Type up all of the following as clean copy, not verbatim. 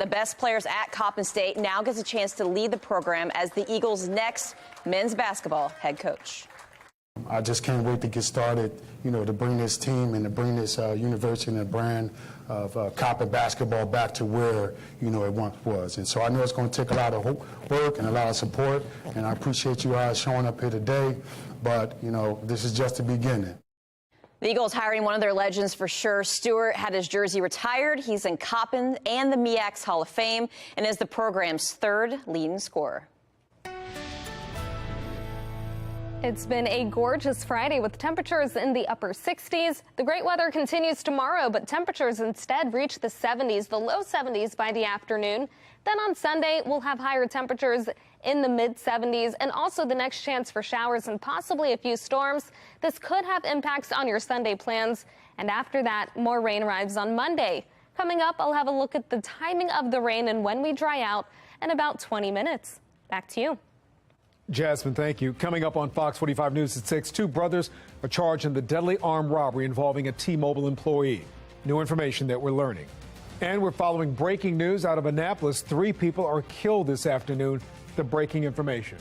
The best players at Coppin State now gets a chance to lead the program as the Eagles' next men's basketball head coach. I just can't wait to get started, to bring this team and to bring this university and the brand of Coppin basketball back to where, it once was. And so I know it's going to take a lot of work and a lot of support, and I appreciate you guys showing up here today, but, this is just the beginning. The Eagles hiring one of their legends for sure. Stewart had his jersey retired. He's in Coppin and the MEAC's Hall of Fame and is the program's third leading scorer. It's been a gorgeous Friday with temperatures in the upper 60s. The great weather continues tomorrow, but temperatures instead reach the 70s, the low 70s by the afternoon. Then on Sunday, we'll have higher temperatures in the mid 70s and also the next chance for showers and possibly a few storms. This could have impacts on your Sunday plans. And after that, more rain arrives on Monday. Coming up, I'll have a look at the timing of the rain and when we dry out in about 20 minutes. Back to you. Jasmine, thank you. Coming up on Fox 45 News at 6, two brothers are charged in the deadly armed robbery involving a T-Mobile employee. New information that we're learning. And we're following breaking news out of Annapolis. 3 people are killed this afternoon. The breaking information.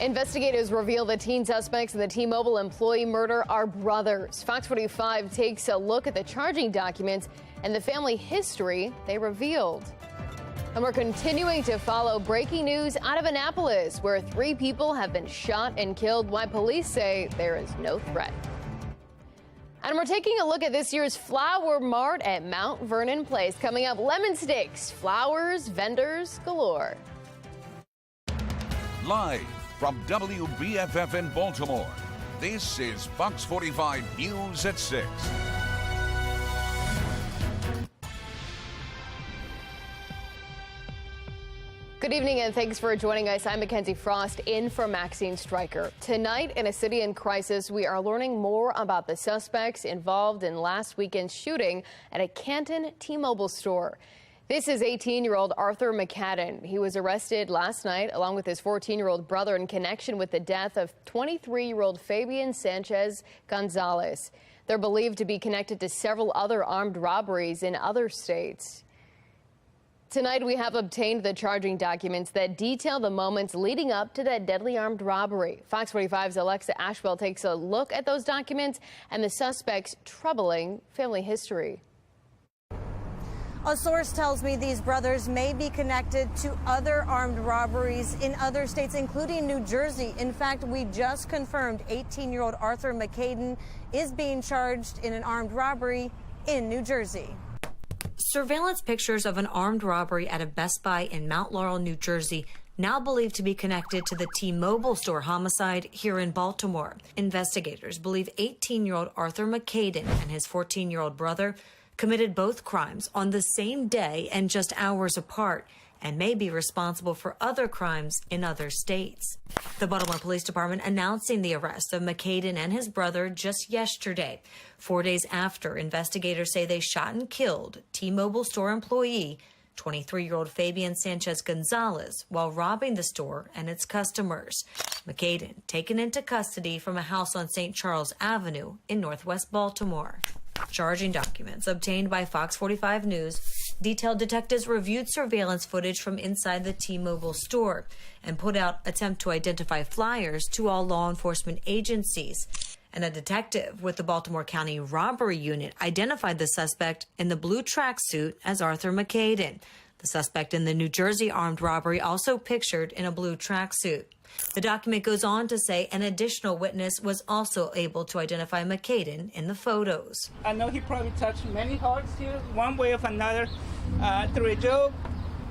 Investigators reveal the teen suspects in the T-Mobile employee murder are brothers. Fox 45 takes a look at the charging documents and the family history they revealed. And we're continuing to follow breaking news out of Annapolis, where 3 people have been shot and killed, while police say there is no threat. And we're taking a look at this year's Flower Mart at Mount Vernon Place. Coming up, lemon sticks, flowers, vendors galore. Live from WBFF in Baltimore, this is Fox 45 News at 6. Good evening and thanks for joining us. I'm Mackenzie Frost in for Maxine Stryker. Tonight in a city in crisis, we are learning more about the suspects involved in last weekend's shooting at a Canton T-Mobile store. This is 18-year-old Arthur McCadden. He was arrested last night along with his 14-year-old brother in connection with the death of 23-year-old Fabian Sanchez Gonzalez. They're believed to be connected to several other armed robberies in other states. Tonight, we have obtained the charging documents that detail the moments leading up to that deadly armed robbery. Fox 45's Alexa Ashwell takes a look at those documents and the suspect's troubling family history. A source tells me these brothers may be connected to other armed robberies in other states, including New Jersey. In fact, we just confirmed 18-year-old Arthur McCaden is being charged in an armed robbery in New Jersey. Surveillance pictures of an armed robbery at a Best Buy in Mount Laurel, New Jersey, now believed to be connected to the T-Mobile store homicide here in Baltimore. Investigators believe 18-year-old Arthur McCaden and his 14-year-old brother committed both crimes on the same day and just hours apart, and may be responsible for other crimes in other states. The Baltimore Police Department announcing the arrest of McCaden and his brother just yesterday, 4 days after investigators say they shot and killed T-Mobile store employee 23-year-old Fabian Sanchez Gonzalez while robbing the store and its customers. McCaden taken into custody from a house on St. Charles Avenue in Northwest Baltimore. Charging documents obtained by Fox 45 News detailed detectives reviewed surveillance footage from inside the T-Mobile store and put out attempt to identify flyers to all law enforcement agencies. And a detective with the Baltimore County Robbery Unit identified the suspect in the blue tracksuit as Arthur McCaden. The suspect in the New Jersey armed robbery also pictured in a blue tracksuit. The document goes on to say an additional witness was also able to identify McCaden in the photos. I know he probably touched many hearts here, one way or another, through a joke,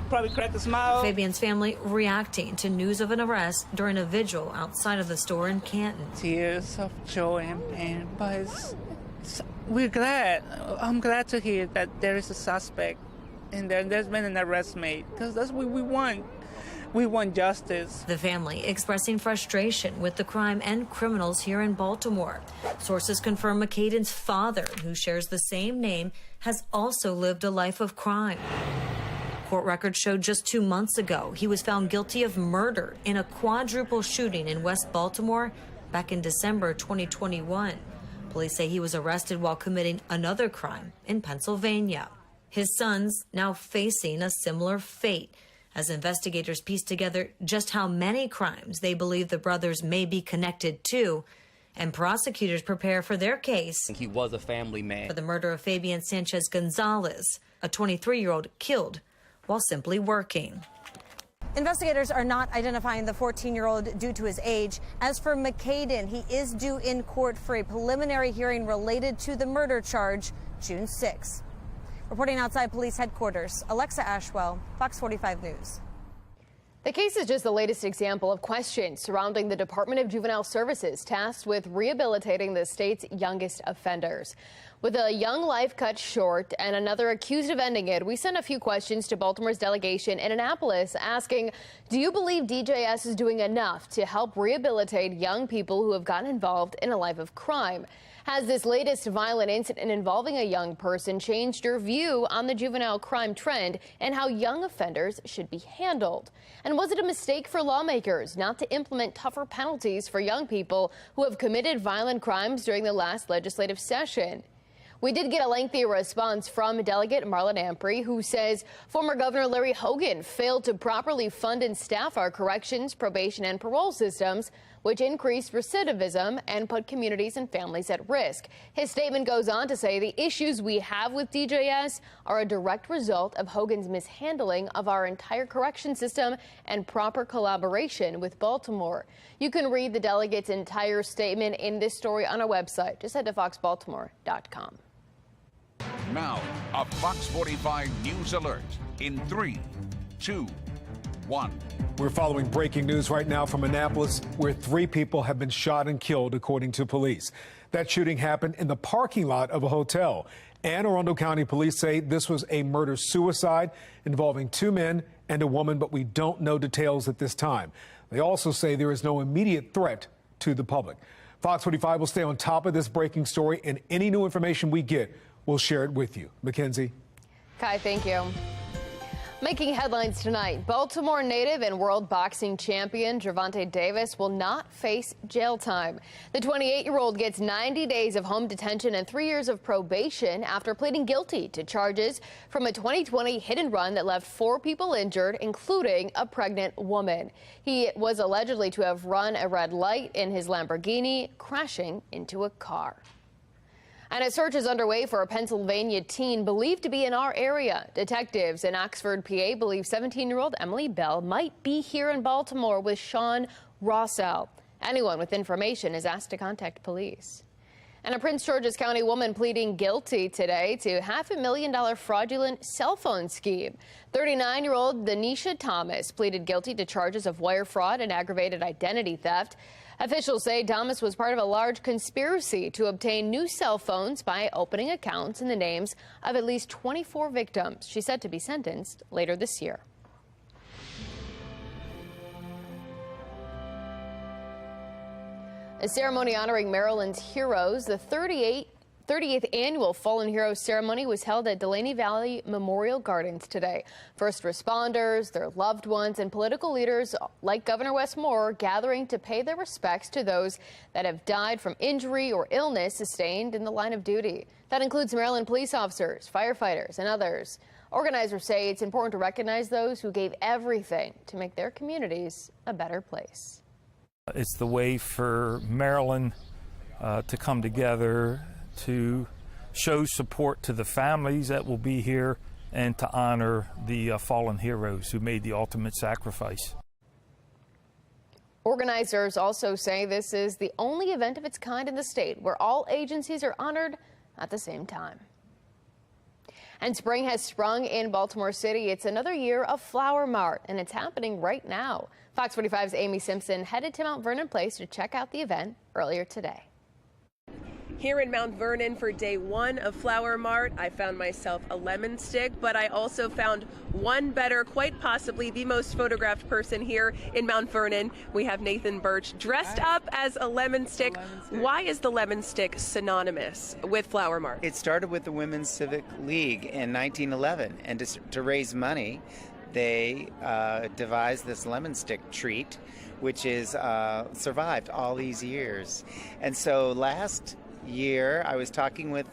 probably cracked a smile. Fabian's family reacting to news of an arrest during a vigil outside of the store in Canton. Tears of joy and pain, but we're glad. I'm glad to hear that there is a suspect and there's been an arrest made, because that's what we want. We want justice. The family expressing frustration with the crime and criminals here in Baltimore. Sources confirm McCaden's father, who shares the same name, has also lived a life of crime. Court records showed just 2 months ago he was found guilty of murder in a quadruple shooting in West Baltimore back in December 2021. Police say he was arrested while committing another crime in Pennsylvania. His son's now facing a similar fate, as investigators piece together just how many crimes they believe the brothers may be connected to, and prosecutors prepare for their case. He was a family man. For the murder of Fabian Sanchez Gonzalez, a 23-year-old killed while simply working. Investigators are not identifying the 14-year-old due to his age. As for McCaden, he is due in court for a preliminary hearing related to the murder charge June 6. Reporting outside police headquarters, Alexa Ashwell, Fox 45 News. The case is just the latest example of questions surrounding the Department of Juvenile Services tasked with rehabilitating the state's youngest offenders. With a young life cut short and another accused of ending it, we sent a few questions to Baltimore's delegation in Annapolis asking, do you believe DJS is doing enough to help rehabilitate young people who have gotten involved in a life of crime? Has this latest violent incident involving a young person changed your view on the juvenile crime trend and how young offenders should be handled? And was it a mistake for lawmakers not to implement tougher penalties for young people who have committed violent crimes during the last legislative session? We did get a lengthy response from Delegate Marlon Ampry, who says former Governor Larry Hogan failed to properly fund and staff our corrections, probation, and parole systems, which increased recidivism and put communities and families at risk. His statement goes on to say the issues we have with DJS are a direct result of Hogan's mishandling of our entire correction system and proper collaboration with Baltimore. You can read the delegate's entire statement in this story on our website. Just head to foxbaltimore.com. Now, a Fox 45 News alert in 3, 2, 1. We're following breaking news right now from Annapolis, where 3 people have been shot and killed, according to police. That shooting happened in the parking lot of a hotel. Anne Arundel County police say this was a murder-suicide involving 2 men and a woman, but we don't know details at this time. They also say there is no immediate threat to the public. Fox 45 will stay on top of this breaking story, and any new information we get, we'll share it with you. Mackenzie. Kai, thank you. Making headlines tonight, Baltimore native and world boxing champion Gervonta Davis will not face jail time. The 28-year-old gets 90 days of home detention and 3 years of probation after pleading guilty to charges from a 2020 hit and run that left 4 people injured, including a pregnant woman. He was allegedly to have run a red light in his Lamborghini, crashing into a car. And a search is underway for a Pennsylvania teen believed to be in our area. Detectives in Oxford, PA, believe 17-year-old Emily Bell might be here in Baltimore with Sean Rossell. Anyone with information is asked to contact police. And a Prince George's County woman pleading guilty today to $500,000 fraudulent cell phone scheme. 39-year-old Denisha Thomas pleaded guilty to charges of wire fraud and aggravated identity theft. Officials say Thomas was part of a large conspiracy to obtain new cell phones by opening accounts in the names of at least 24 victims. She's set to be sentenced later this year. A ceremony honoring Maryland's heroes, the 30th annual Fallen Heroes ceremony was held at Delaney Valley Memorial Gardens today. First responders, their loved ones, and political leaders like Governor Wes Moore gathering to pay their respects to those that have died from injury or illness sustained in the line of duty. That includes Maryland police officers, firefighters, and others. Organizers say it's important to recognize those who gave everything to make their communities a better place. It's the way for Maryland to come together to show support to the families that will be here and to honor the fallen heroes who made the ultimate sacrifice. Organizers also say this is the only event of its kind in the state where all agencies are honored at the same time. And spring has sprung in Baltimore City. It's another year of Flower Mart, and it's happening right now. Fox 45's Amy Simpson headed to Mount Vernon Place to check out the event earlier today. Here in Mount Vernon for day 1 of Flower Mart, I found myself a lemon stick, but I also found one better, quite possibly the most photographed person here in Mount Vernon. We have Nathan Birch dressed up as a lemon stick. Why is the lemon stick synonymous with Flower Mart? It started with the Women's Civic League in 1911, and to raise money, they devised this lemon stick treat, which is survived all these years. And so last year I was talking with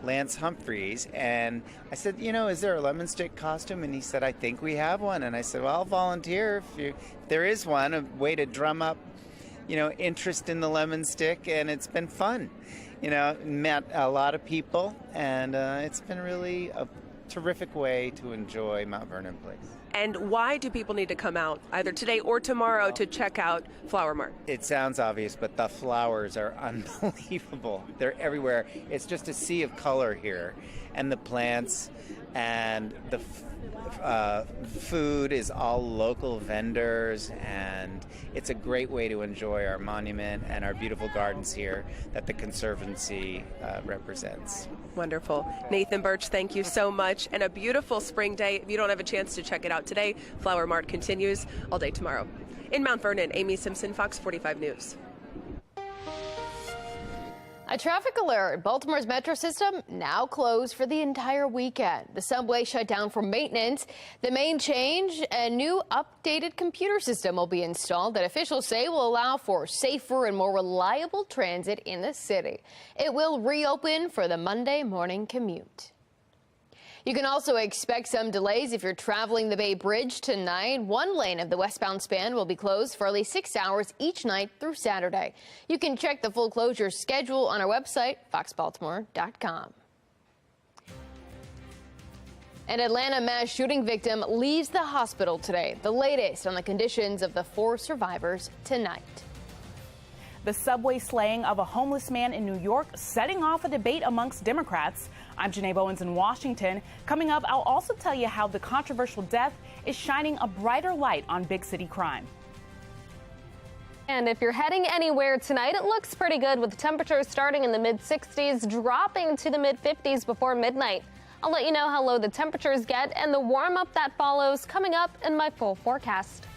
Lance Humphreys and I said, you know, is there a lemon stick costume? And he said, I think we have one. And I said, well, I'll volunteer if there is one, a way to drum up, you know, interest in the lemon stick. And it's been fun, you know, met a lot of people, and it's been really a terrific way to enjoy Mount Vernon Place. And why do people need to come out either today or tomorrow to check out Flower Mart? It sounds obvious, but the flowers are unbelievable. They're everywhere. It's just a sea of color here. And the plants and the food is all local vendors, and it's a great way to enjoy our monument and our beautiful gardens here that the Conservancy represents. Wonderful. Nathan Birch, thank you so much. And a beautiful spring day. If you don't have a chance to check it out today, Flower Mart continues all day tomorrow. In Mount Vernon, Amy Simpson, Fox 45 News. A traffic alert. Baltimore's metro system now closed for the entire weekend. The subway shut down for maintenance. The main change, a new updated computer system will be installed that officials say will allow for safer and more reliable transit in the city. It will reopen for the Monday morning commute. You can also expect some delays if you're traveling the Bay Bridge tonight. One lane of the westbound span will be closed for at least 6 hours each night through Saturday. You can check the full closure schedule on our website, foxbaltimore.com. An Atlanta mass shooting victim leaves the hospital today. The latest on the conditions of the 4 survivors tonight. The subway slaying of a homeless man in New York setting off a debate amongst Democrats. I'm Janae Bowens in Washington. Coming up, I'll also tell you how the controversial death is shining a brighter light on big city crime. And if you're heading anywhere tonight, it looks pretty good with temperatures starting in the mid-60s, dropping to the mid-50s before midnight. I'll let you know how low the temperatures get and the warm-up that follows coming up in my full forecast.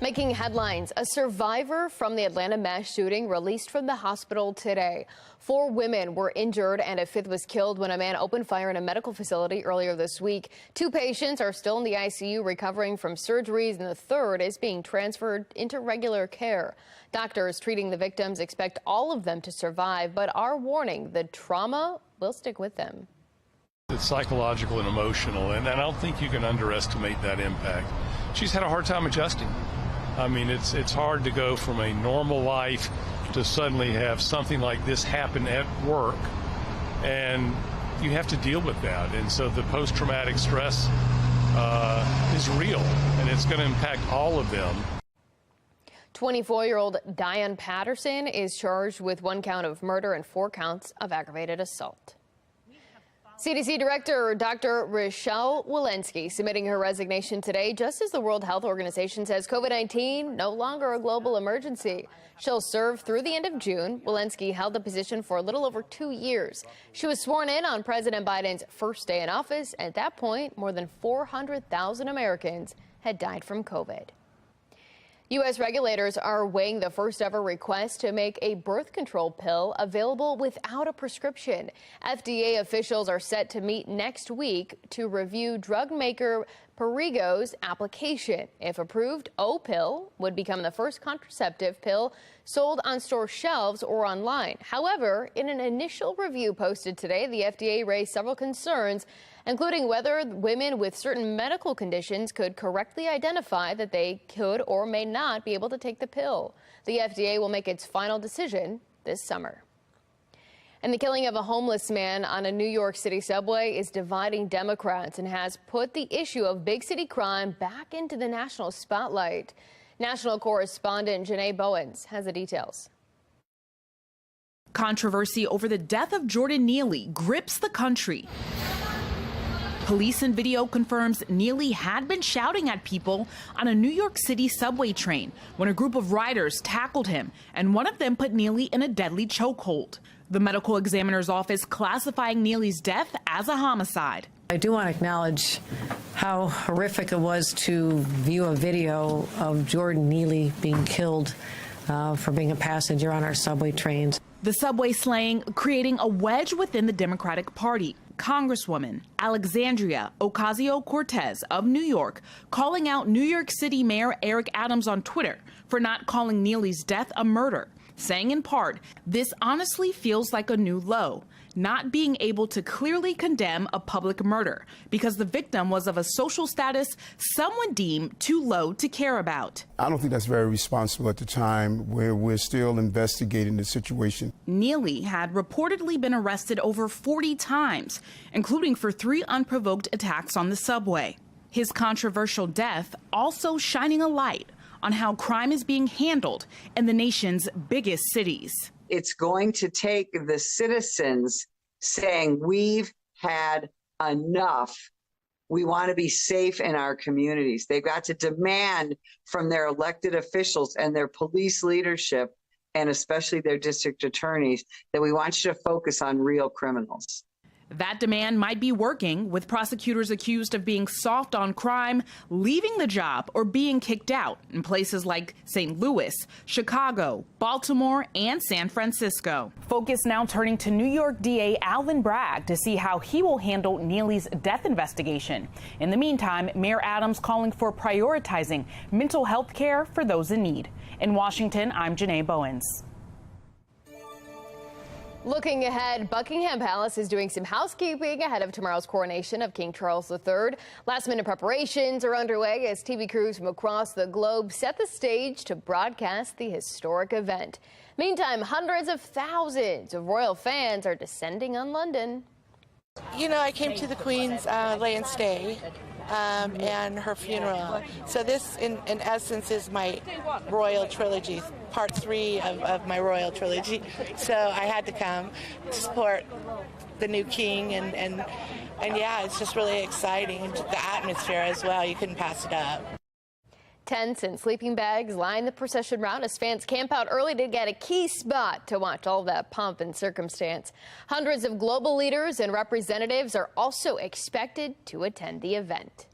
Making headlines, a survivor from the Atlanta mass shooting released from the hospital today. 4 women were injured and a 5th was killed when a man opened fire in a medical facility earlier this week. 2 patients are still in the ICU recovering from surgeries, and the 3rd is being transferred into regular care. Doctors treating the victims expect all of them to survive, but are warning the trauma will stick with them. It's psychological and emotional, and I don't think you can underestimate that impact. She's had a hard time adjusting. I mean, it's hard to go from a normal life to suddenly have something like this happen at work, and you have to deal with that. And so the post-traumatic stress is real, and it's going to impact all of them. 24-year-old Diane Patterson is charged with 1 count of murder and 4 counts of aggravated assault. CDC Director Dr. Rochelle Walensky submitting her resignation today, just as the World Health Organization says COVID-19 no longer a global emergency. She'll serve through the end of June. Walensky held the position for a little over 2 years. She was sworn in on President Biden's first day in office. At that point, more than 400,000 Americans had died from COVID. U.S. regulators are weighing the first ever request to make a birth control pill available without a prescription. FDA officials are set to meet next week to review drug maker Perrigo's application. If approved, O-pill would become the first contraceptive pill sold on store shelves or online. However, in an initial review posted today, the FDA raised several concerns, including whether women with certain medical conditions could correctly identify that they could or may not be able to take the pill. The FDA will make its final decision this summer. And the killing of a homeless man on a New York City subway is dividing Democrats and has put the issue of big city crime back into the national spotlight. National correspondent Janae Bowens has the details. Controversy over the death of Jordan Neely grips the country. Police in video confirms Neely had been shouting at people on a New York City subway train when a group of riders tackled him, and one of them put Neely in a deadly chokehold. The medical examiner's office classifying Neely's death as a homicide. I do want to acknowledge how horrific it was to view a video of Jordan Neely being killed for being a passenger on our subway trains. The subway slaying creating a wedge within the Democratic Party. Congresswoman Alexandria Ocasio-Cortez of New York calling out New York City Mayor Eric Adams on Twitter for not calling Neely's death a murder, saying in part, "This honestly feels like a new low, not being able to clearly condemn a public murder because the victim was of a social status someone deemed too low to care about." I don't think that's very responsible at the time where we're still investigating the situation. Neely had reportedly been arrested over 40 times, including for 3 unprovoked attacks on the subway. His controversial death also shining a light on how crime is being handled in the nation's biggest cities. It's going to take the citizens saying, we've had enough. We want to be safe in our communities. They've got to demand from their elected officials and their police leadership, and especially their district attorneys, that we want you to focus on real criminals. That demand might be working, with prosecutors accused of being soft on crime, leaving the job or being kicked out in places like St. Louis, Chicago, Baltimore, and San Francisco. Focus now turning to New York DA Alvin Bragg to see how he will handle Neely's death investigation. In the meantime, Mayor Adams calling for prioritizing mental health care for those in need. In Washington, I'm Janae Bowens. Looking ahead, Buckingham Palace is doing some housekeeping ahead of tomorrow's coronation of King Charles III. Last-minute preparations are underway as TV crews from across the globe set the stage to broadcast the historic event. Meantime, hundreds of thousands of royal fans are descending on London. You know, I came to the Queen's lay and stay and her funeral. So this, in essence, is my royal trilogy, part 3 of my royal trilogy. So I had to come to support the new king, and yeah, it's just really exciting. The atmosphere as well, you couldn't pass it up. Tents and sleeping bags line the procession route as fans camp out early to get a key spot to watch all that pomp and circumstance. Hundreds of global leaders and representatives are also expected to attend the event.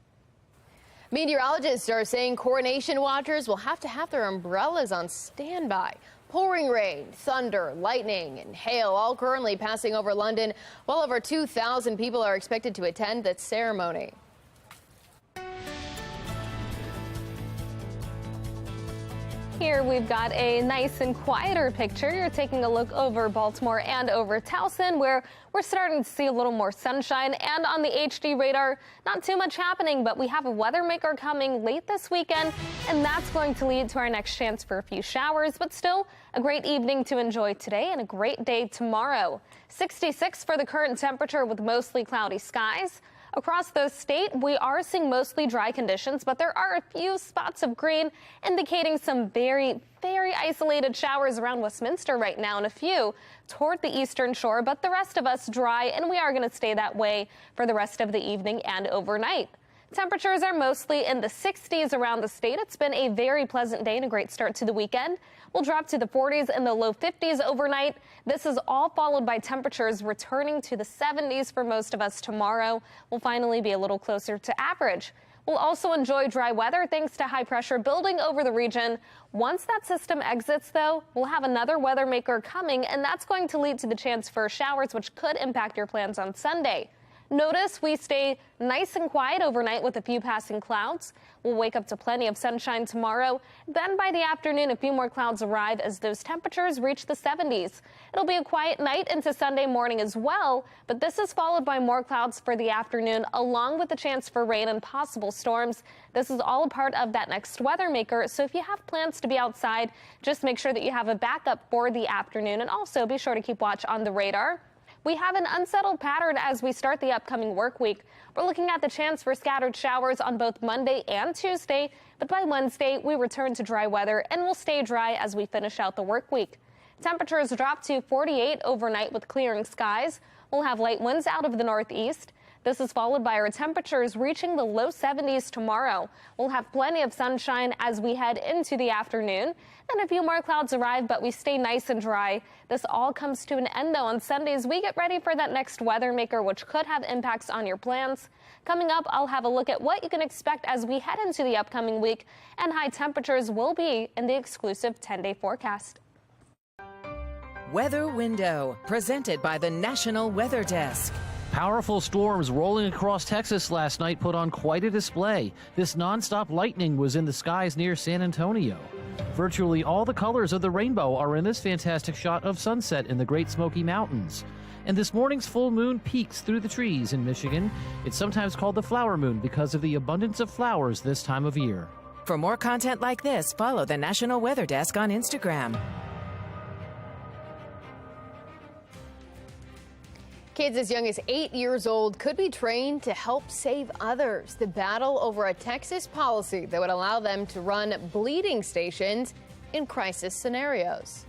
Meteorologists are saying coronation watchers will have to have their umbrellas on standby. Pouring rain, thunder, lightning, and hail all currently passing over London. Well over 2,000 people are expected to attend the ceremony. Here we've got a nice and quieter picture. You're taking a look over Baltimore and over Towson, where we're starting to see a little more sunshine. And on the HD radar, not too much happening, but we have a weather maker coming late this weekend, and that's going to lead to our next chance for a few showers. But still, a great evening to enjoy today and a great day tomorrow. 66 for the current temperature with mostly cloudy skies. Across the state, we are seeing mostly dry conditions, but there are a few spots of green indicating some very isolated showers around Westminster right now and a few toward the eastern shore, but the rest of us dry, and we are going to stay that way for the rest of the evening and overnight. Temperatures are mostly in the 60s around the state. It's been a very pleasant day and a great start to the weekend. We'll drop to the 40s and the low 50s overnight. This is all followed by temperatures returning to the 70s for most of us tomorrow. We'll finally be a little closer to average. We'll also enjoy dry weather thanks to high pressure building over the region. Once that system exits, though, we'll have another weather maker coming, and that's going to lead to the chance for showers, which could impact your plans on Sunday. Notice we stay nice and quiet overnight with a few passing clouds. We'll wake up to plenty of sunshine tomorrow. Then by the afternoon, a few more clouds arrive as those temperatures reach the 70s. It'll be a quiet night into Sunday morning as well, but this is followed by more clouds for the afternoon, along with the chance for rain and possible storms. This is all a part of that next weather maker, so if you have plans to be outside, just make sure that you have a backup for the afternoon, and also be sure to keep watch on the radar. We have an unsettled pattern as we start the upcoming work week. We're looking at the chance for scattered showers on both Monday and Tuesday, but by Wednesday, we return to dry weather and will stay dry as we finish out the work week. Temperatures drop to 48 overnight with clearing skies. We'll have light winds out of the northeast. This is followed by our temperatures reaching the low 70s tomorrow. We'll have plenty of sunshine as we head into the afternoon. Then a few more clouds arrive, but we stay nice and dry. This all comes to an end, though, on Sundays. We get ready for that next weather maker, which could have impacts on your plans. Coming up, I'll have a look at what you can expect as we head into the upcoming week, and high temperatures will be in the exclusive 10-day forecast. Weather Window, presented by the National Weather Desk. Powerful storms rolling across Texas last night put on quite a display. This nonstop lightning was in the skies near San Antonio. Virtually all the colors of the rainbow are in this fantastic shot of sunset in the Great Smoky Mountains. And this morning's full moon peeks through the trees in Michigan. It's sometimes called the flower moon because of the abundance of flowers this time of year. For more content like this, follow the National Weather Desk on Instagram. Kids as young as 8 years old could be trained to help save others. The battle over a Texas policy that would allow them to run bleeding stations in crisis scenarios.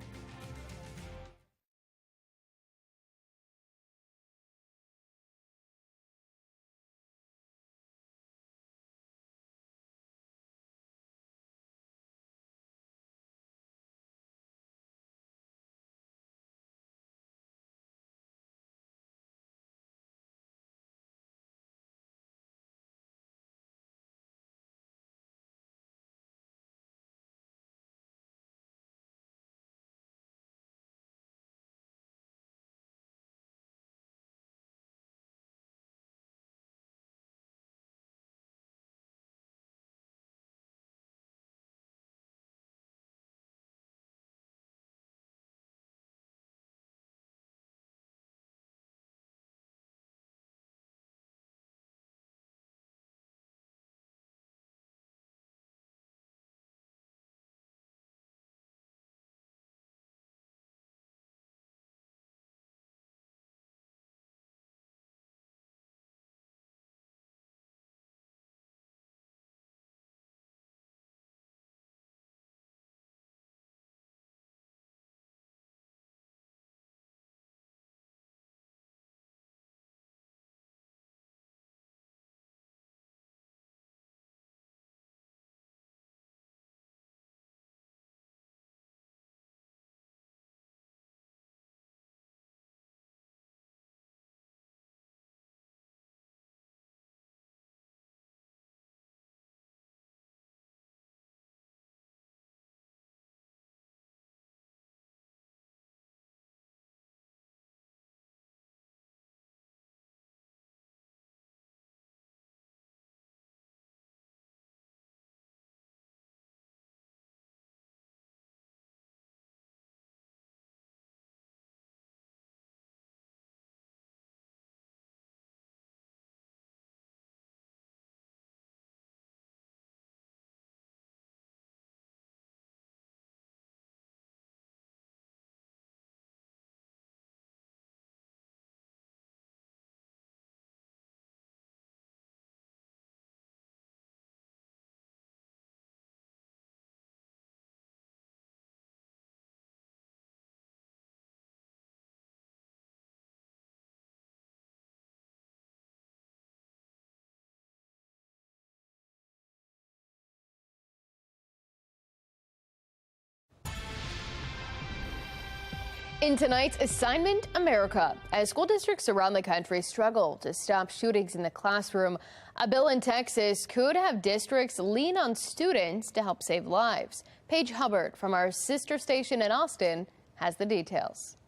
In tonight's Assignment America, as school districts around the country struggle to stop shootings in the classroom, a bill in Texas could have districts lean on students to help save lives. Paige Hubbard from our sister station in Austin has the details.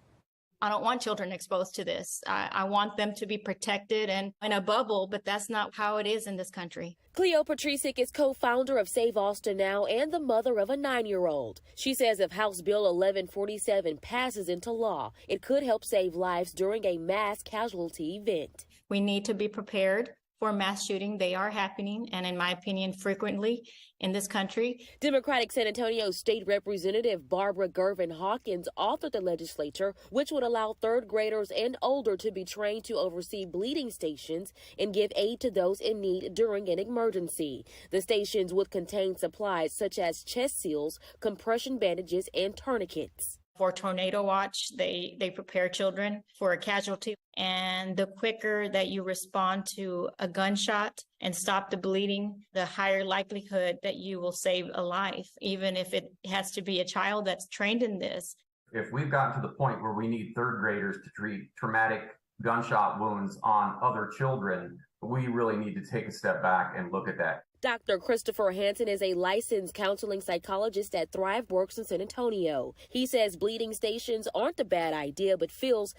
I don't want children exposed to this. I want them to be protected and in a bubble, but that's not how it is in this country. Cleo Patricic is co-founder of Save Austin Now and the mother of a 9-year-old. She says if House Bill 1147 passes into law, it could help save lives during a mass casualty event. We need to be prepared for mass shooting. They are happening, and in my opinion, frequently in this country. Democratic San Antonio State Representative Barbara Gervin Hawkins authored the legislature, which would allow third graders and older to be trained to oversee bleeding stations and give aid to those in need during an emergency. The stations would contain supplies such as chest seals, compression bandages, and tourniquets. For tornado watch, they prepare children for a casualty. And the quicker that you respond to a gunshot and stop the bleeding, the higher likelihood that you will save a life, even if it has to be a child that's trained in this. If we've gotten to the point where we need third graders to treat traumatic gunshot wounds on other children, we really need to take a step back and look at that. Dr. Christopher Hansen is a licensed counseling psychologist at ThriveWorks in San Antonio. He says bleeding stations aren't a bad idea, but feels